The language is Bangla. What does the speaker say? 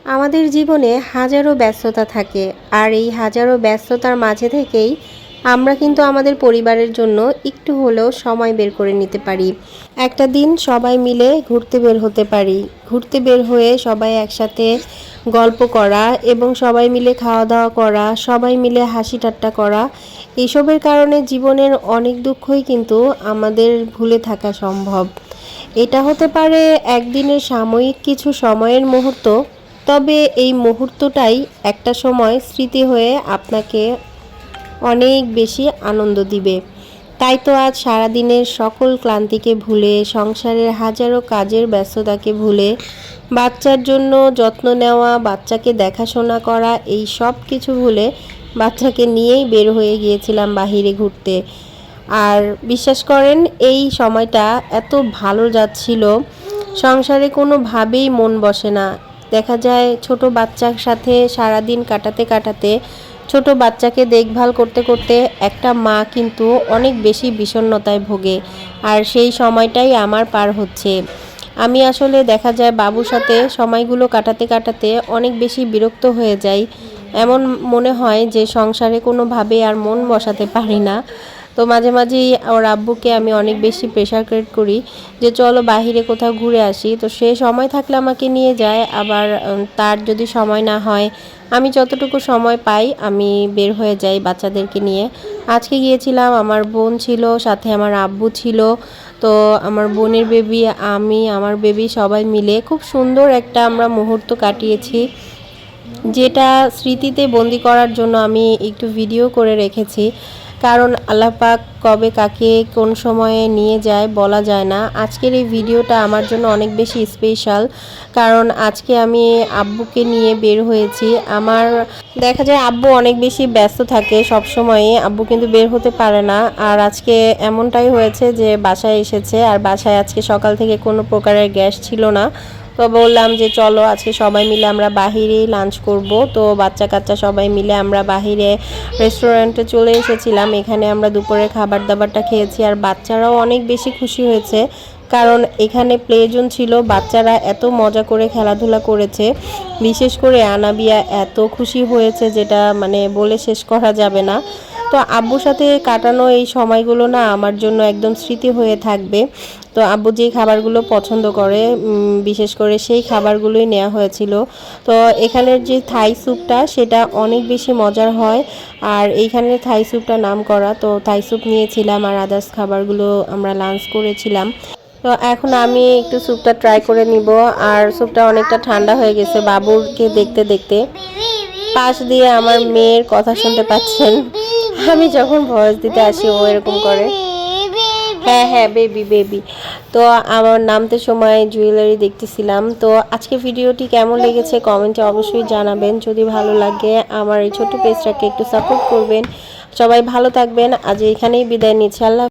আমাদের জীবনে হাজারো ব্যস্ততা থাকে, আর এই হাজারো ব্যস্ততার মাঝে থেকেই আমরা কিন্তু আমাদের পরিবারের জন্য একটু হলেও সময় বের করে নিতে পারি। একটা দিন সবাই মিলে ঘুরতে বের হতে পারি। ঘুরতে বের হয়ে সবাই একসাথে গল্প করা এবং সবাই মিলে খাওয়া দাওয়া করা, সবাই মিলে হাসি ঠাট্টা করা, এসবের কারণে জীবনের অনেক দুঃখই কিন্তু আমাদের ভুলে থাকা সম্ভব। এটা হতে পারে একদিনের সাময়িক কিছু সময়ের মুহূর্ত, তবে এই মুহূর্তটাই একটা সময় স্মৃতি হয়ে আপনাকে অনেক বেশি আনন্দ দিবে। তাই তো আজ সারাদিনের সকল ক্লান্তিকে ভুলে, সংসারের হাজারো কাজের ব্যস্ততাকে ভুলে, বাচ্চার জন্য যত্ন নেওয়া, বাচ্চাকে দেখাশোনা করা, এই সব কিছু ভুলে বাচ্চাকে নিয়েই বের হয়ে গিয়েছিলাম বাহিরে ঘুরতে। আর বিশ্বাস করেন, এই সময়টা এত ভালো যাচ্ছিল, সংসারে কোনোভাবেই মন বসে না। দেখা যায় ছোট বাচ্চার সাথে সারাদিন কাটাতে কাটাতে, ছোট বাচ্চাকে দেখভাল করতে করতে একটা মা কিন্তু অনেক বেশি বিষণ্ণতায় ভোগে। আর সেই সময়টাই আমার পার হচ্ছে। আমি আসলে দেখা যায় বাবুর সাথে সময়গুলো কাটাতে কাটাতে অনেক বেশি বিরক্ত হয়ে যাই। এমন মনে হয় যে সংসারে কোনোভাবে আর মন বসাতে পারি না। তো মাঝে মাঝেই ওর আব্বুকে আমি অনেক বেশি প্রেশার ক্রিয়েট করি যে চলো বাহিরে কোথাও ঘুরে আসি। তো সে সময় থাকলে আমাকে নিয়ে যায়, আবার তার যদি সময় না হয়, আমি যতটুকু সময় পাই আমি বের হয়ে যাই বাচ্চাদেরকে নিয়ে। আজকে গিয়েছিলাম, আমার বোন ছিল সাথে, আমার আব্বু ছিল। তো আমার বোনের বেবি, আমি, আমার বেবি সবাই মিলে খুব সুন্দর একটা আমরা মুহূর্ত কাটিয়েছি, যেটা স্মৃতিতে বন্দি করার জন্য আমি একটু ভিডিও করে রেখেছি। কারণ আল্লাহ পাক কবে কাকে কোন সময়ে নিয়ে যায় বলা যায় না। আজকের এই ভিডিওটা আমার জন্য অনেক বেশি স্পেশাল, কারণ আজকে আমি আব্বুকে নিয়ে বের হয়েছি। আমার দেখা যায় আব্বু অনেক বেশি ব্যস্ত থাকে সব সময়ে, আব্বু কিন্তু বের হতে পারে না। আর আজকে এমনটাই হয়েছে যে বাসায় এসেছে, আর বাসায় আজকে সকাল থেকে কোনো প্রকারের গ্যাস ছিল না। তো বললাম যে চলো আজকে সবাই মিলে আমরা বাহিরেই লাঞ্চ করব। তো বাচ্চা কাচ্চা সবাই মিলে আমরা বাহিরে রেস্টুরেন্টে চলে এসেছিলাম। এখানে আমরা দুপুরের খাবার দাবারটা খেয়েছি, আর বাচ্চারাও অনেক বেশি খুশি হয়েছে, কারণ এখানে প্লে জোন ছিল। বাচ্চারা এত মজা করে খেলাধুলা করেছে, বিশেষ করে আনাবিয়া এত খুশি হয়েছে যেটা মানে বলে শেষ করা যাবে না। তো আব্বুর সাথে কাটানো এই সময়গুলো না আমার জন্য একদম স্মৃতি হয়ে থাকবে। তো আব্বু যেই খাবারগুলো পছন্দ করে, বিশেষ করে সেই খাবারগুলোই নেওয়া হয়েছিল। তো এখানের যে থাই স্যুপটা সেটা অনেক বেশি মজার হয়, আর এইখানের থাই স্যুপটা নাম করা। তো থাই স্যুপ নিয়েছিলাম, আর আদার্স খাবারগুলো আমরা লাঞ্চ করেছিলাম। তো এখন আমি একটু স্যুপটা ট্রাই করে নিব। আর স্যুপটা অনেকটা ঠান্ডা হয়ে গেছে বাবুরকে দেখতে দেখতে। পাশ দিয়ে আমার মেয়ের কথা শুনতে পাচ্ছেন, আমি যখন ভয়েস দিতে আসি ও এরকম করে। হ্যাঁ হ্যাঁ, বেবি বেবি। তো আমার নামতে সময় জুয়েলারি দেখতেছিলাম। তো আজকে ভিডিওটি কেমন লেগেছে কমেন্টে অবশ্যই জানাবেন। যদি ভালো লাগে আমার এই ছোট্ট পেজটাকে একটু সাপোর্ট করবেন। সবাই ভালো থাকবেন। আজ এখানেই বিদায় নিচ্ছি। আল্লাহ।